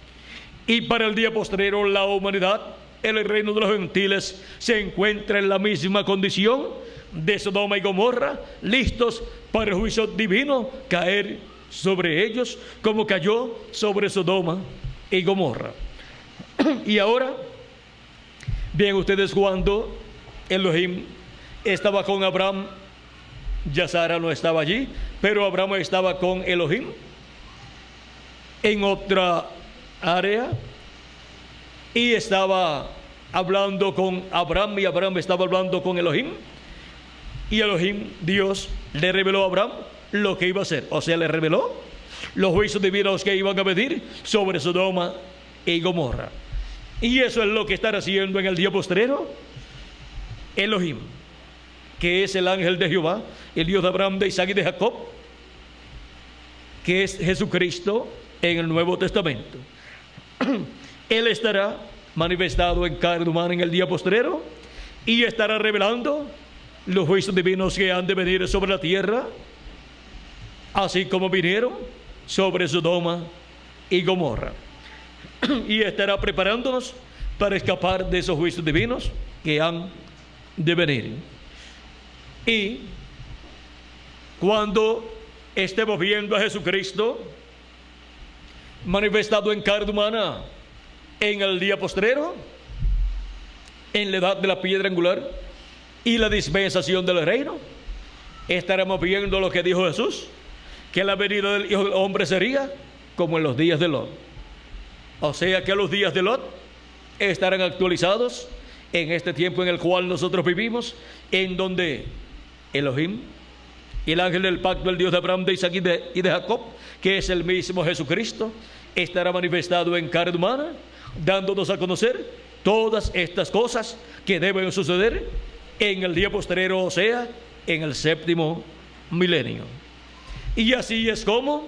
Y para el día postrero la humanidad, el reino de los gentiles, se encuentra en la misma condición de Sodoma y Gomorra, listos para el juicio divino caer sobre ellos como cayó sobre Sodoma y Gomorra. Y ahora bien, ustedes, cuando Elohim estaba con Abraham, ya Sara no estaba allí, pero Abraham estaba con Elohim en otra área y estaba hablando con Abraham y Abraham estaba hablando con Elohim, y Elohim, Dios, le reveló a Abraham lo que iba a hacer, o sea, le reveló los juicios divinos que iban a venir sobre Sodoma y Gomorra. Y eso es lo que estará haciendo en el día postrero Elohim, que es el ángel de Jehová, el Dios de Abraham, de Isaac y de Jacob, que es Jesucristo en el Nuevo Testamento. Él estará manifestado en carne humana en el día postrero y estará revelando los juicios divinos que han de venir sobre la tierra, así como vinieron sobre Sodoma y Gomorra. Y estará preparándonos para escapar de esos juicios divinos que han de venir. Y cuando estemos viendo a Jesucristo manifestado en carne humana en el día postrero, en la edad de la piedra angular y la dispensación del reino, estaremos viendo lo que dijo Jesús, que la venida del Hijo del Hombre sería como en los días de Lot. O sea que los días de Lot estarán actualizados en este tiempo en el cual nosotros vivimos, en donde Elohim y el ángel del pacto, el Dios de Abraham, de Isaac y de Jacob, que es el mismo Jesucristo, estará manifestado en carne humana, dándonos a conocer todas estas cosas que deben suceder en el día postrero, o sea, en el séptimo milenio. Y así es como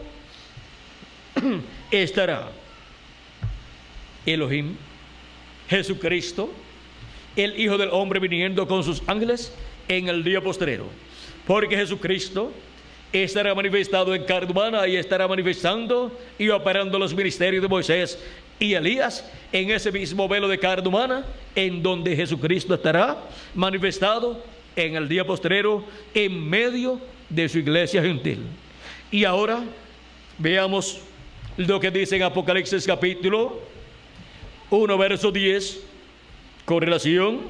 estará Elohim, Jesucristo, el Hijo del Hombre, viniendo con sus ángeles en el día postrero. Porque Jesucristo estará manifestado en carne humana y estará manifestando y operando los ministerios de Moisés y Elías en ese mismo velo de carne humana, en donde Jesucristo estará manifestado en el día postrero en medio de su iglesia gentil. Y ahora veamos lo que dice en Apocalipsis capítulo 1, verso 10, con relación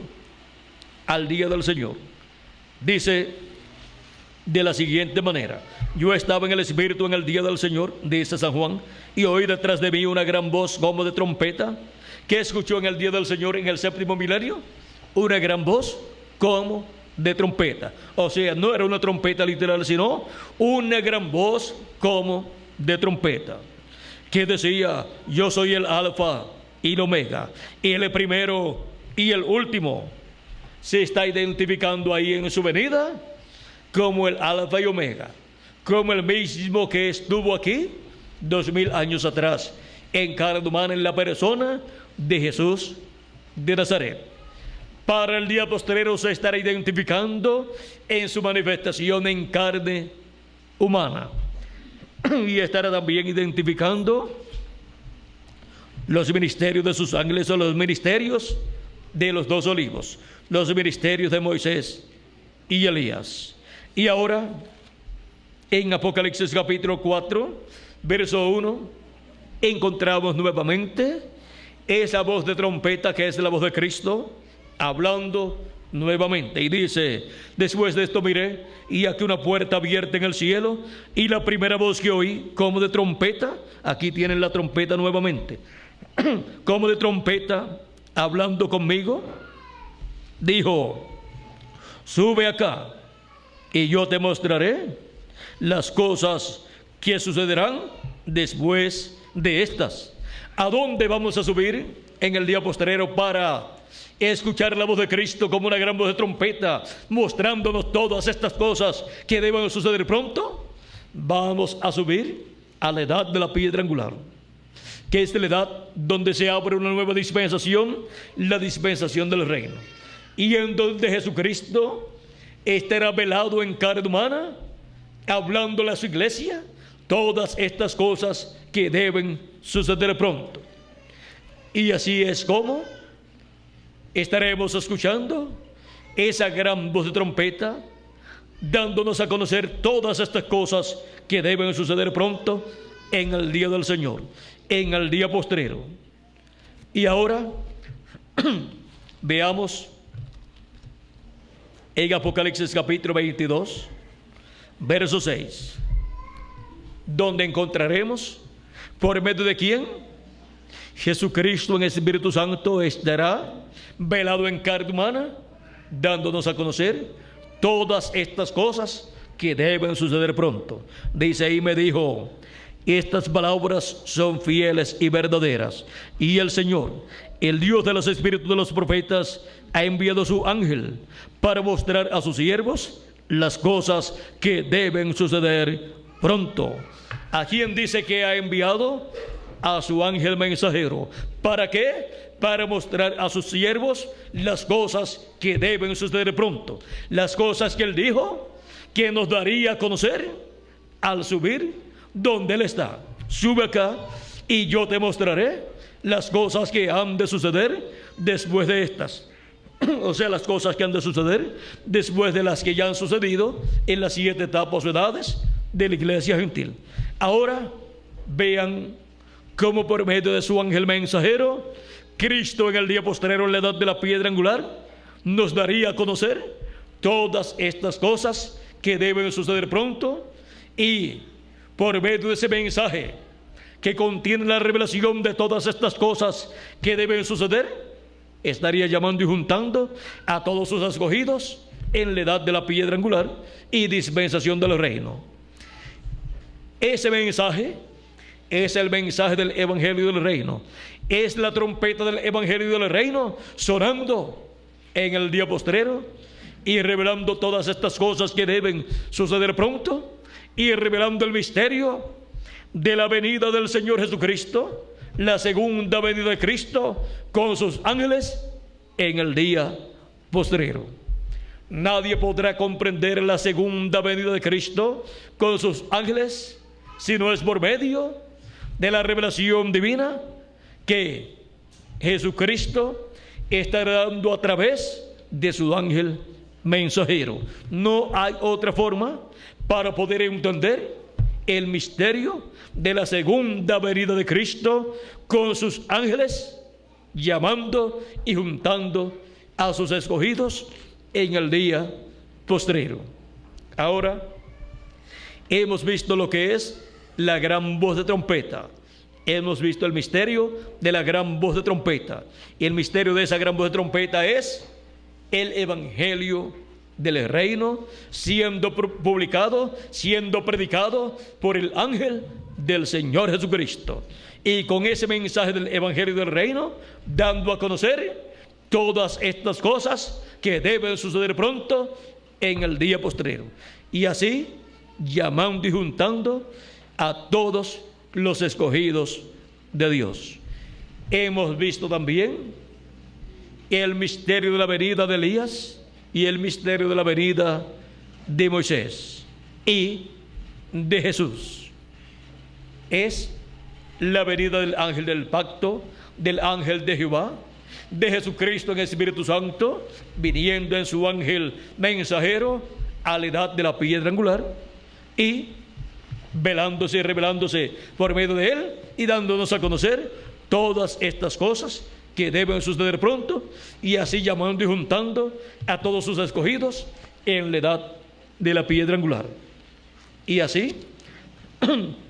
al día del Señor. Dice: de la siguiente manera: yo estaba en el Espíritu en el día del Señor, dice San Juan, y oí detrás de mí una gran voz como de trompeta. ¿Qué escuchó en el día del Señor en el séptimo milenio? Una gran voz como de trompeta. O sea, no era una trompeta literal, sino una gran voz como de trompeta, que decía: yo soy el Alfa y el Omega, el primero y el último. Se está identificando ahí en su venida como el Alfa y Omega, como el mismo que estuvo aquí 2000 años atrás, en carne humana, en la persona de Jesús de Nazaret. Para el día postrero se estará identificando en su manifestación en carne humana, y estará también identificando los ministerios de sus ángeles, o los ministerios de los dos olivos, los ministerios de Moisés y Elías. Y ahora, en Apocalipsis capítulo 4, verso 1, encontramos nuevamente esa voz de trompeta, que es la voz de Cristo, hablando nuevamente. Y dice: después de esto miré, y aquí una puerta abierta en el cielo, y la primera voz que oí, como de trompeta, aquí tienen la trompeta nuevamente, como de trompeta, hablando conmigo, dijo: sube acá, y yo te mostraré las cosas que sucederán después de estas. ¿A dónde vamos a subir en el día postrero para escuchar la voz de Cristo como una gran voz de trompeta, mostrándonos todas estas cosas que deben suceder pronto? Vamos a subir a la edad de la piedra angular, que es la edad donde se abre una nueva dispensación, la dispensación del reino, y en donde Jesucristo estará velado en carne humana, hablándole a su iglesia todas estas cosas que deben suceder pronto. Y así es como estaremos escuchando esa gran voz de trompeta, dándonos a conocer todas estas cosas que deben suceder pronto en el día del Señor, en el día postrero. Y ahora veamos en Apocalipsis capítulo 22, verso 6, donde encontraremos por medio de quién Jesucristo en el Espíritu Santo estará velado en carne humana, dándonos a conocer todas estas cosas que deben suceder pronto. Dice: y me dijo: estas palabras son fieles y verdaderas, y el Señor, el Dios de los espíritus de los profetas, ha enviado su ángel para mostrar a sus siervos las cosas que deben suceder pronto. ¿A quién dice que ha enviado? A su ángel mensajero. ¿Para qué? Para mostrar a sus siervos las cosas que deben suceder pronto, las cosas que él dijo que nos daría a conocer al subir donde él está. Sube acá y yo te mostraré las cosas que han de suceder después de estas. O sea, las cosas que han de suceder después de las que ya han sucedido en las 7 etapas o edades de la iglesia gentil. Ahora vean cómo por medio de su ángel mensajero, Cristo en el día postrero, en la edad de la piedra angular, nos daría a conocer todas estas cosas que deben suceder pronto, y por medio de ese mensaje que contiene la revelación de todas estas cosas que deben suceder, estaría llamando y juntando a todos sus escogidos en la edad de la piedra angular y dispensación del reino. Ese mensaje es el mensaje del Evangelio del Reino. Es la trompeta del Evangelio del Reino sonando en el día postrero y revelando todas estas cosas que deben suceder pronto, y revelando el misterio de la venida del Señor Jesucristo, la segunda venida de Cristo con sus ángeles en el día postrero. Nadie podrá comprender la segunda venida de Cristo con sus ángeles si no es por medio de la revelación divina que Jesucristo estará dando a través de su ángel mensajero. No hay otra forma para poder entender el misterio de la segunda venida de Cristo con sus ángeles, llamando y juntando a sus escogidos en el día postrero. Ahora Hemos visto lo que es la gran voz de trompeta. Hemos visto el misterio de la gran voz de trompeta. Y el misterio de esa gran voz de trompeta es el evangelio del reino siendo publicado, siendo predicado por el ángel del Señor Jesucristo. Y con ese mensaje del evangelio del reino, dando a conocer todas estas cosas que deben suceder pronto en el día postrero. Y así, llamando y juntando a todos los escogidos de Dios. Hemos visto también el misterio de la venida de Elías y el misterio de la venida de Moisés y de Jesús. Es la venida del ángel del pacto, del ángel de Jehová, de Jesucristo en el Espíritu Santo, viniendo en su ángel mensajero a la edad de la piedra angular y velándose y revelándose por medio de él y dándonos a conocer todas estas cosas que deben suceder pronto, y así llamando y juntando a todos sus escogidos en la edad de la piedra angular, y así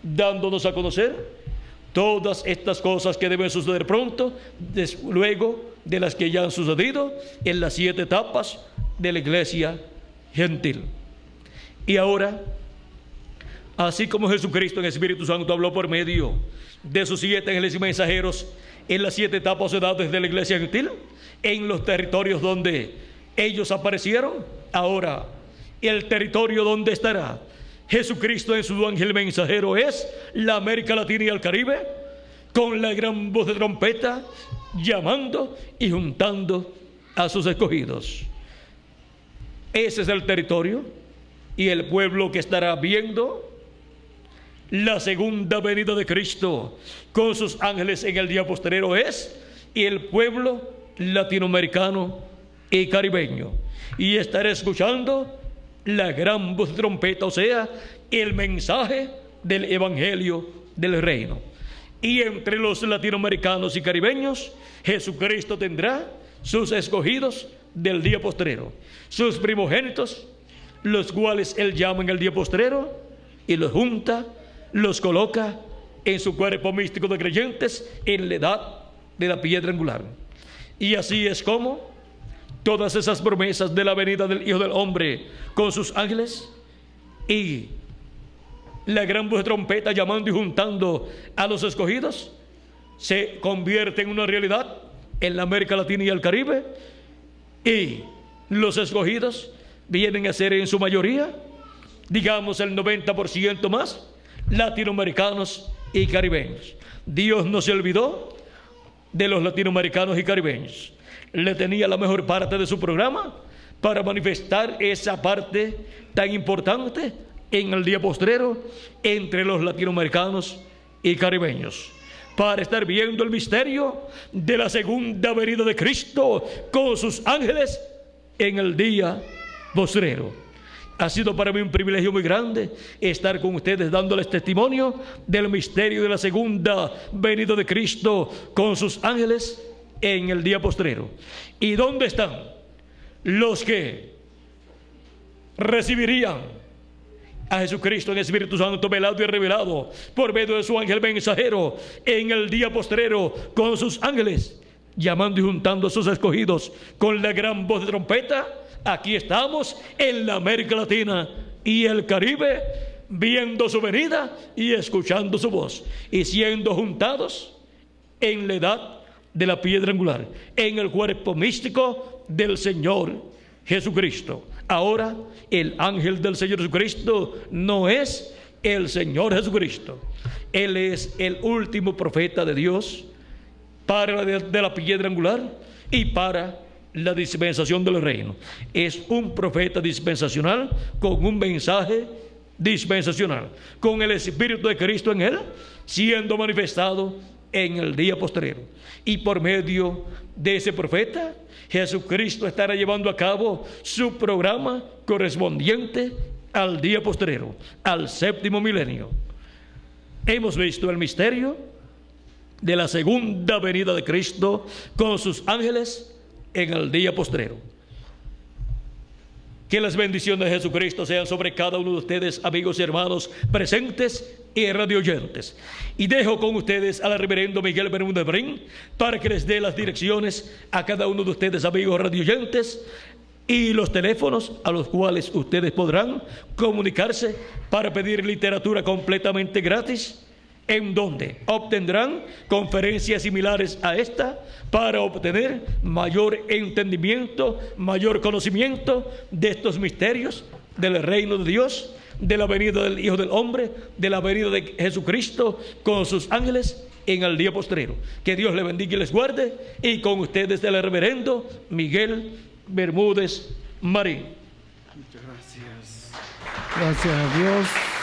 dándonos a conocer todas estas cosas que deben suceder pronto, luego de las que ya han sucedido en las 7 etapas de la iglesia gentil. Y ahora, así como Jesucristo en el Espíritu Santo habló por medio de sus 7 ángeles y mensajeros en las 7 etapas o edades de la iglesia gentil, en los territorios donde ellos aparecieron, ahora el territorio donde estará Jesucristo en su ángel mensajero es la América Latina y el Caribe, con la gran voz de trompeta, llamando y juntando a sus escogidos. Ese es el territorio y el pueblo que estará viendo la segunda venida de Cristo con sus ángeles en el día postrero es el pueblo latinoamericano y caribeño, y estará escuchando la gran voz de trompeta, o sea, el mensaje del evangelio del reino. Y entre los latinoamericanos y caribeños, Jesucristo tendrá sus escogidos del día postrero, sus primogénitos, los cuales él llama en el día postrero y los junta, los coloca en su cuerpo místico de creyentes en la edad de la piedra angular. Y así es como todas esas promesas de la venida del Hijo del Hombre con sus ángeles y la gran voz de trompeta llamando y juntando a los escogidos se convierte en una realidad en la América Latina y el Caribe, y los escogidos vienen a ser en su mayoría, digamos el 90% más, latinoamericanos y caribeños. Dios no se olvidó de los latinoamericanos y caribeños. Le tenía la mejor parte de su programa para manifestar esa parte tan importante en el día postrero entre los latinoamericanos y caribeños, para estar viendo el misterio de la segunda venida de Cristo con sus ángeles en el día postrero. Ha sido para mí un privilegio muy grande estar con ustedes dándoles testimonio del misterio de la segunda venida de Cristo con sus ángeles en el día postrero. ¿Y dónde están los que recibirían a Jesucristo en el Espíritu Santo velado y revelado por medio de su ángel mensajero en el día postrero con sus ángeles, llamando y juntando a sus escogidos con la gran voz de trompeta? Aquí estamos en la América Latina y el Caribe, viendo su venida y escuchando su voz, y siendo juntados en la edad de la piedra angular, en el cuerpo místico del Señor Jesucristo. Ahora el ángel del Señor Jesucristo no es el Señor Jesucristo. Él es el último profeta de Dios para de la piedra angular y para la dispensación del reino. Es un profeta dispensacional con un mensaje dispensacional, con el Espíritu de Cristo en él, siendo manifestado en el día postrero. Y por medio de ese profeta, Jesucristo estará llevando a cabo su programa correspondiente al día postrero, al séptimo milenio. Hemos visto el misterio de la segunda venida de Cristo con sus ángeles en el día postrero. Que las bendiciones de Jesucristo sean sobre cada uno de ustedes, amigos y hermanos presentes y radioyentes. Y dejo con ustedes al reverendo Miguel Bermúdez Brin para que les dé las direcciones a cada uno de ustedes, amigos radioyentes, y los teléfonos a los cuales ustedes podrán comunicarse para pedir literatura completamente gratis, en donde obtendrán conferencias similares a esta para obtener mayor entendimiento, mayor conocimiento de estos misterios del reino de Dios, de la venida del Hijo del Hombre, de la venida de Jesucristo con sus ángeles en el día postrero. Que Dios les bendiga y les guarde, y con ustedes el reverendo Miguel Bermúdez Marín.
Muchas gracias. Gracias a Dios.